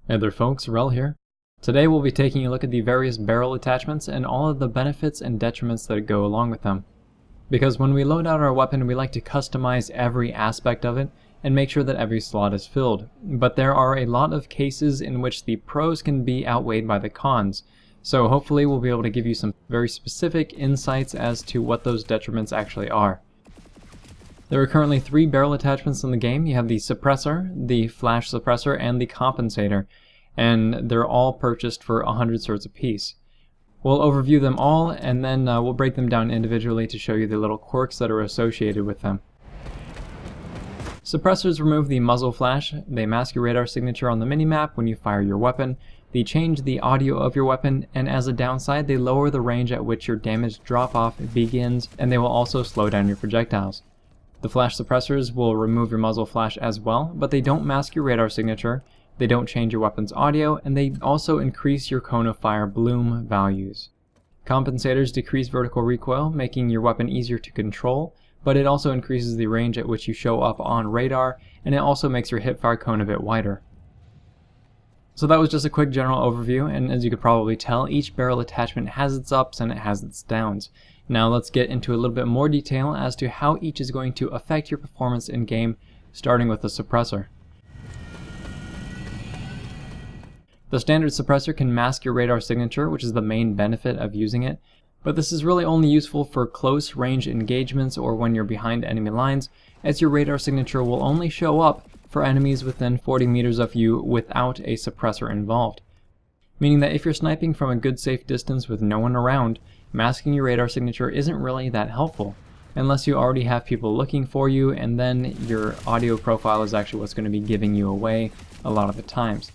Hey there folks, Rel here. Today we'll be taking a look at the various barrel attachments and all of the benefits and detriments that go along with them. Because when we load out our weapon, we like to customize every aspect of it and make sure that every slot is filled. But there are a lot of cases in which the pros can be outweighed by the cons. So hopefully we'll be able to give you some very specific insights as to what those detriments actually are. There are currently 3 barrel attachments in the game. You have the Suppressor, the Flash Suppressor, and the Compensator, and they're all purchased for 100 certs apiece. We'll overview them all, and then we'll break them down individually to show you the little quirks that are associated with them. Suppressors remove the muzzle flash. They mask your radar signature on the minimap when you fire your weapon. They change the audio of your weapon, and as a downside, they lower the range at which your damage drop-off begins, and they will also slow down your projectiles. The flash suppressors will remove your muzzle flash as well, but they don't mask your radar signature, they don't change your weapon's audio, and they also increase your cone of fire bloom values. Compensators decrease vertical recoil, making your weapon easier to control, but it also increases the range at which you show up on radar, and it also makes your hipfire cone a bit wider. So that was just a quick general overview, and as you could probably tell, each barrel attachment has its ups and it has its downs. Now let's get into a little bit more detail as to how each is going to affect your performance in game, starting with the suppressor. The standard suppressor can mask your radar signature, which is the main benefit of using it, but this is really only useful for close range engagements or when you're behind enemy lines, as your radar signature will only show up for enemies within 40 meters of you without a suppressor involved. Meaning that if you're sniping from a good safe distance with no one around, masking your radar signature isn't really that helpful, unless you already have people looking for you, and then your audio profile is actually what's going to be giving you away a lot of the times.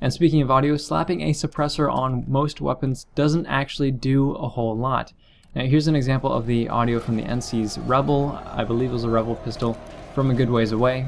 And speaking of audio, slapping a suppressor on most weapons doesn't actually do a whole lot. Now here's an example of the audio from the NC's Rebel, I believe it was a Rebel pistol, from a good ways away.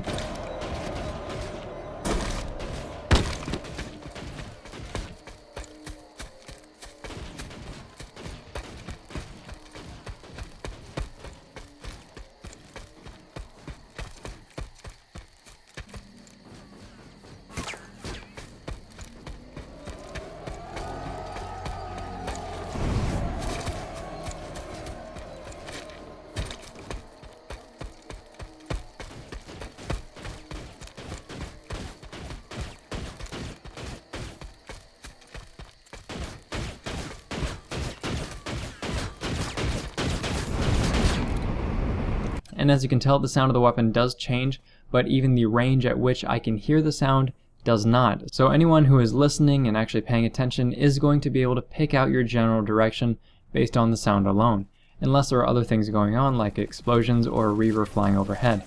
And as you can tell, the sound of the weapon does change, but even the range at which I can hear the sound does not. So anyone who is listening and actually paying attention is going to be able to pick out your general direction based on the sound alone, unless there are other things going on like explosions or a reaver flying overhead.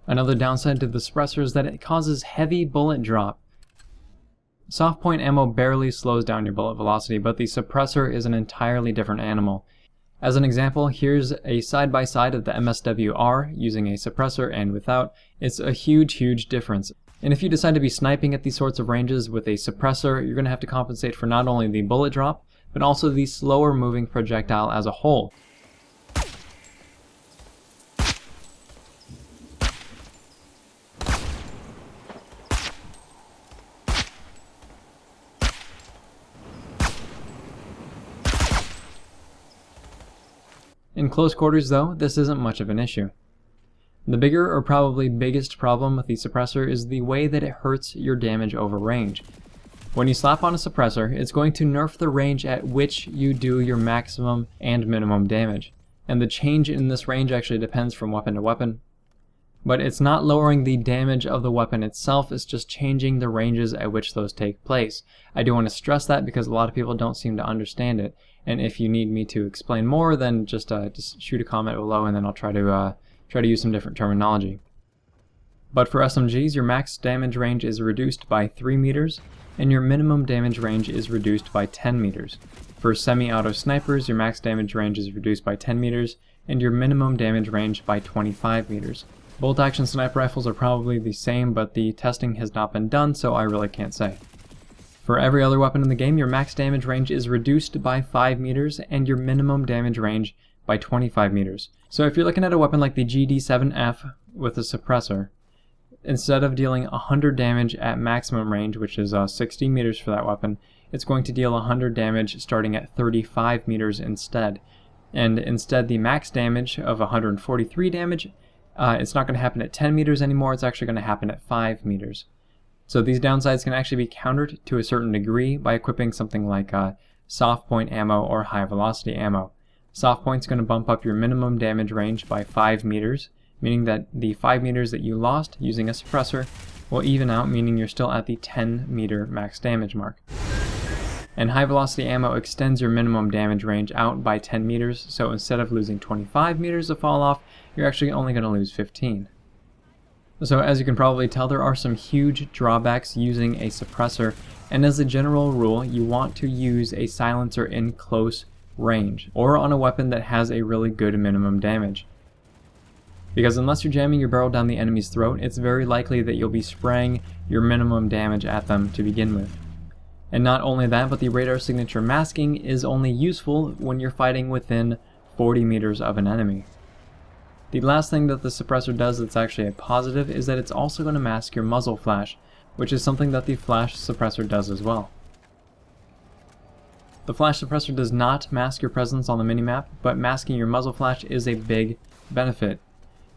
Another downside to the suppressor is that it causes heavy bullet drop. Soft point ammo barely slows down your bullet velocity, but the suppressor is an entirely different animal. As an example, here's a side-by-side of the MSWR using a suppressor and without. It's a huge difference. And if you decide to be sniping at these sorts of ranges with a suppressor, you're going to have to compensate for not only the bullet drop, but also the slower moving projectile as a whole. In close quarters though, this isn't much of an issue. The bigger or probably biggest problem with the suppressor is the way that it hurts your damage over range. When you slap on a suppressor, it's going to nerf the range at which you do your maximum and minimum damage, and the change in this range actually depends from weapon to weapon. But it's not lowering the damage of the weapon itself, it's just changing the ranges at which those take place. I do want to stress that because a lot of people don't seem to understand it, and if you need me to explain more, then just shoot a comment below and then I'll try to use some different terminology. But for SMGs, your max damage range is reduced by 3 meters, and your minimum damage range is reduced by 10 meters. For semi-auto snipers, your max damage range is reduced by 10 meters, and your minimum damage range by 25 meters. Bolt-action sniper rifles are probably the same, but the testing has not been done, so I really can't say. For every other weapon in the game, your max damage range is reduced by 5 meters, and your minimum damage range by 25 meters. So if you're looking at a weapon like the GD7F with a suppressor, instead of dealing 100 damage at maximum range, which is 60 meters for that weapon, it's going to deal 100 damage starting at 35 meters instead. And instead the max damage of 143 damage, it's not going to happen at 10 meters anymore, it's actually going to happen at 5 meters. So these downsides can actually be countered to a certain degree by equipping something like soft point ammo or high velocity ammo. Soft point's going to bump up your minimum damage range by 5 meters, meaning that the 5 meters that you lost using a suppressor will even out, meaning you're still at the 10 meter max damage mark. And high velocity ammo extends your minimum damage range out by 10 meters, so instead of losing 25 meters of fall off, you're actually only going to lose 15. So as you can probably tell, there are some huge drawbacks using a suppressor, and as a general rule, you want to use a silencer in close range, or on a weapon that has a really good minimum damage. Because unless you're jamming your barrel down the enemy's throat, it's very likely that you'll be spraying your minimum damage at them to begin with. And not only that, but the radar signature masking is only useful when you're fighting within 40 meters of an enemy. The last thing that the suppressor does that's actually a positive is that it's also going to mask your muzzle flash, which is something that the flash suppressor does as well. The flash suppressor does not mask your presence on the minimap, but masking your muzzle flash is a big benefit,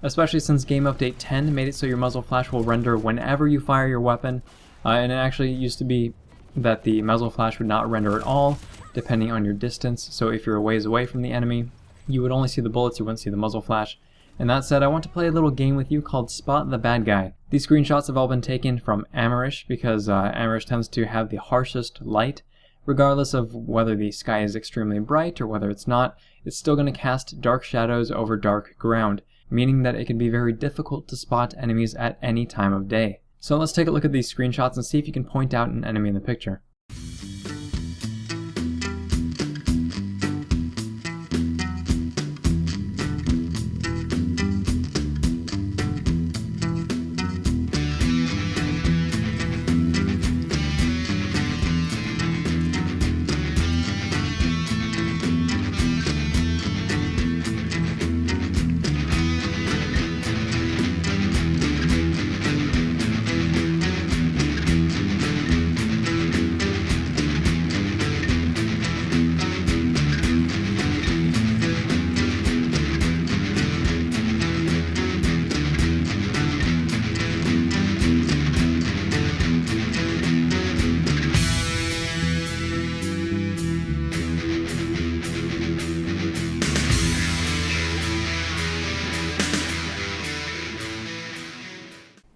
especially since Game Update 10 made it so your muzzle flash will render whenever you fire your weapon, and it actually used to be that the muzzle flash would not render at all, depending on your distance. So if you're a ways away from the enemy, you would only see the bullets, you wouldn't see the muzzle flash. And that said, I want to play a little game with you called Spot the Bad Guy. These screenshots have all been taken from Amerish, because Amerish tends to have the harshest light. Regardless of whether the sky is extremely bright or whether it's not, it's still going to cast dark shadows over dark ground, meaning that it can be very difficult to spot enemies at any time of day. So let's take a look at these screenshots and see if you can point out an enemy in the picture.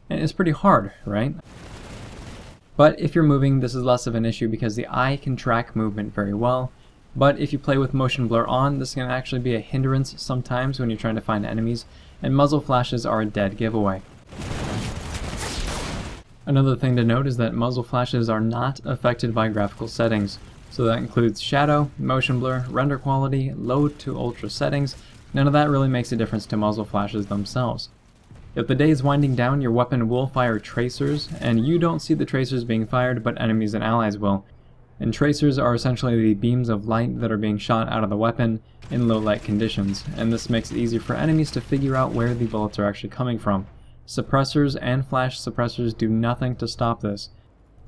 And it's pretty hard, right? But if you're moving, this is less of an issue because the eye can track movement very well. But if you play with motion blur on, this can actually be a hindrance sometimes when you're trying to find enemies, and muzzle flashes are a dead giveaway. Another thing to note is that muzzle flashes are not affected by graphical settings. So that includes shadow, motion blur, render quality, low to ultra settings. None of that really makes a difference to muzzle flashes themselves. If the day is winding down, your weapon will fire tracers, and you don't see the tracers being fired, but enemies and allies will. And tracers are essentially the beams of light that are being shot out of the weapon in low light conditions, and this makes it easier for enemies to figure out where the bullets are actually coming from. Suppressors and flash suppressors do nothing to stop this.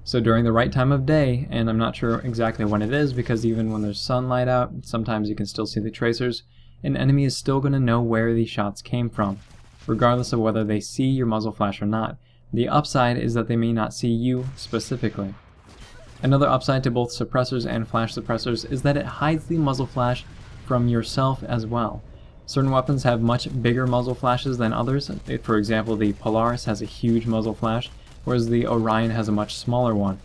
So during the right time of day, and I'm not sure exactly when it is because even when there's sunlight out, sometimes you can still see the tracers, an enemy is still going to know where the shots came from, regardless of whether they see your muzzle flash or not. The upside is that they may not see you specifically. Another upside to both suppressors and flash suppressors is that it hides the muzzle flash from yourself as well. Certain weapons have much bigger muzzle flashes than others. For example, the Polaris has a huge muzzle flash, whereas the Orion has a much smaller one.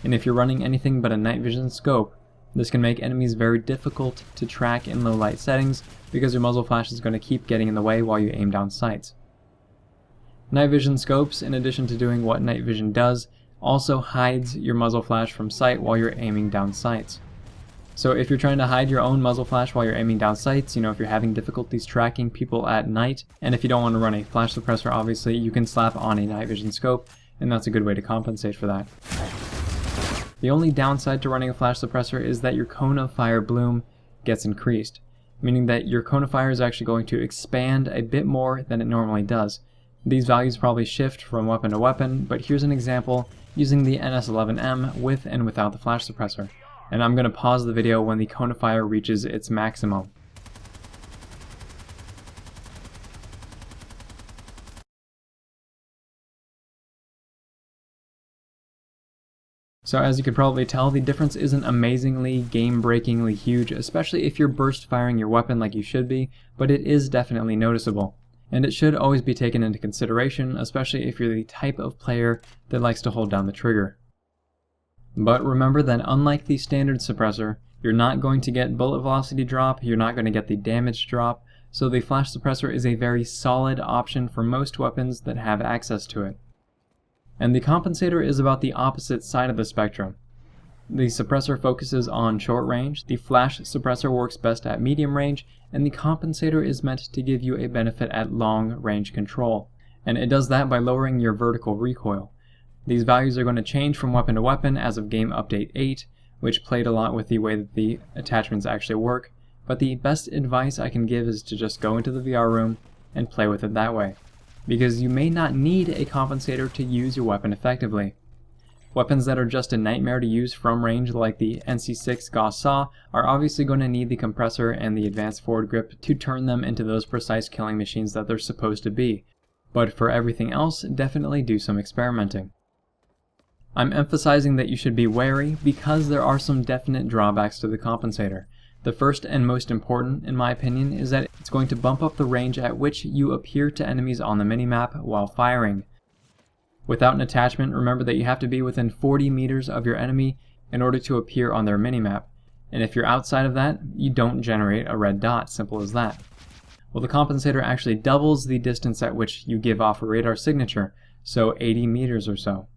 And if you're running anything but a night vision scope, this can make enemies very difficult to track in low light settings because your muzzle flash is going to keep getting in the way while you aim down sights. Night vision scopes, in addition to doing what night vision does, also hides your muzzle flash from sight while you're aiming down sights. So if you're trying to hide your own muzzle flash while you're aiming down sights, if you're having difficulties tracking people at night, and if you don't want to run a flash suppressor, obviously you can slap on a night vision scope, and that's a good way to compensate for that. The only downside to running a flash suppressor is that your cone of fire bloom gets increased, meaning that your cone of fire is actually going to expand a bit more than it normally does. These values probably shift from weapon to weapon, but here's an example using the NS11M with and without the flash suppressor. And I'm going to pause the video when the conifier reaches its maximum. So as you can probably tell, the difference isn't amazingly, game-breakingly huge, especially if you're burst firing your weapon like you should be, but it is definitely noticeable. And it should always be taken into consideration, especially if you're the type of player that likes to hold down the trigger. But remember that unlike the standard suppressor, you're not going to get bullet velocity drop, you're not going to get the damage drop, so the flash suppressor is a very solid option for most weapons that have access to it. And the compensator is about the opposite side of the spectrum. The suppressor focuses on short range, the flash suppressor works best at medium range, and the compensator is meant to give you a benefit at long range control. And it does that by lowering your vertical recoil. These values are going to change from weapon to weapon as of game update 8, which played a lot with the way that the attachments actually work, but the best advice I can give is to just go into the VR room and play with it that way, because you may not need a compensator to use your weapon effectively. Weapons that are just a nightmare to use from range, like the NC6 Gauss Saw, are obviously going to need the compressor and the advanced forward grip to turn them into those precise killing machines that they're supposed to be, but for everything else, definitely do some experimenting. I'm emphasizing that you should be wary because there are some definite drawbacks to the compensator. The first and most important, in my opinion, is that it's going to bump up the range at which you appear to enemies on the minimap while firing. Without an attachment, remember that you have to be within 40 meters of your enemy in order to appear on their minimap, and if you're outside of that, you don't generate a red dot, simple as that. Well, the compensator actually doubles the distance at which you give off a radar signature, so 80 meters or so.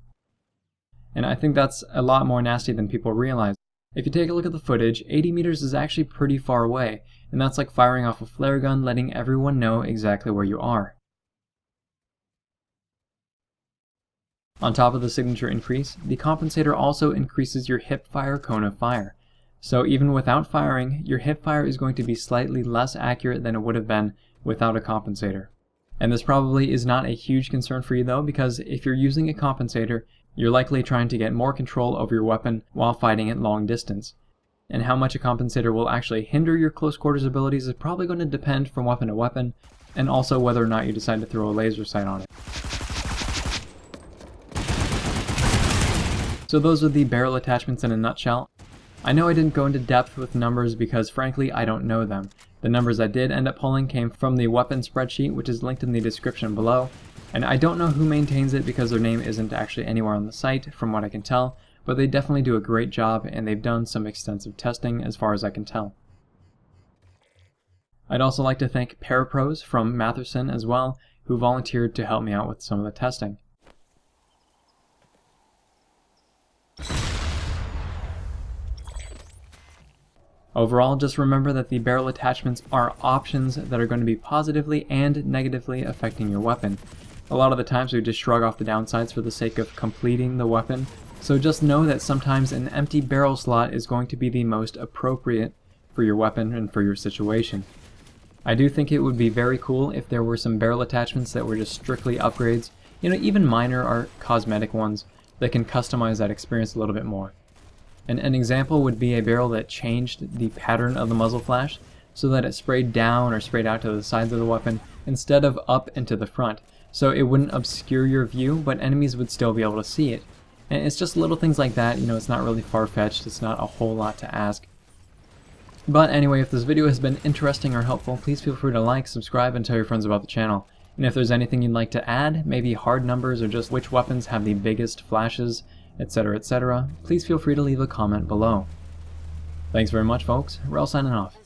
And I think that's a lot more nasty than people realize. If you take a look at the footage, 80 meters is actually pretty far away, and that's like firing off a flare gun, letting everyone know exactly where you are. On top of the signature increase, the compensator also increases your hip fire cone of fire. So even without firing, your hip fire is going to be slightly less accurate than it would have been without a compensator. And this probably is not a huge concern for you though, because if you're using a compensator, you're likely trying to get more control over your weapon while fighting at long distance. And how much a compensator will actually hinder your close quarters abilities is probably going to depend from weapon to weapon, and also whether or not you decide to throw a laser sight on it. So those are the barrel attachments in a nutshell. I know I didn't go into depth with numbers because frankly I don't know them. The numbers I did end up pulling came from the weapon spreadsheet, which is linked in the description below, and I don't know who maintains it because their name isn't actually anywhere on the site from what I can tell, but they definitely do a great job and they've done some extensive testing as far as I can tell. I'd also like to thank Parapros from Matherson as well, who volunteered to help me out with some of the testing. Overall, just remember that the barrel attachments are options that are going to be positively and negatively affecting your weapon. A lot of the times we just shrug off the downsides for the sake of completing the weapon, so just know that sometimes an empty barrel slot is going to be the most appropriate for your weapon and for your situation. I do think it would be very cool if there were some barrel attachments that were just strictly upgrades, even minor or cosmetic ones that can customize that experience a little bit more. And an example would be a barrel that changed the pattern of the muzzle flash so that it sprayed down or sprayed out to the sides of the weapon instead of up and to the front, so it wouldn't obscure your view, but enemies would still be able to see it. And it's just little things like that, it's not really far-fetched, it's not a whole lot to ask. But anyway, if this video has been interesting or helpful, please feel free to like, subscribe, and tell your friends about the channel. And if there's anything you'd like to add, maybe hard numbers or just which weapons have the biggest flashes, etc., please feel free to leave a comment below. Thanks very much, folks. We're all signing off.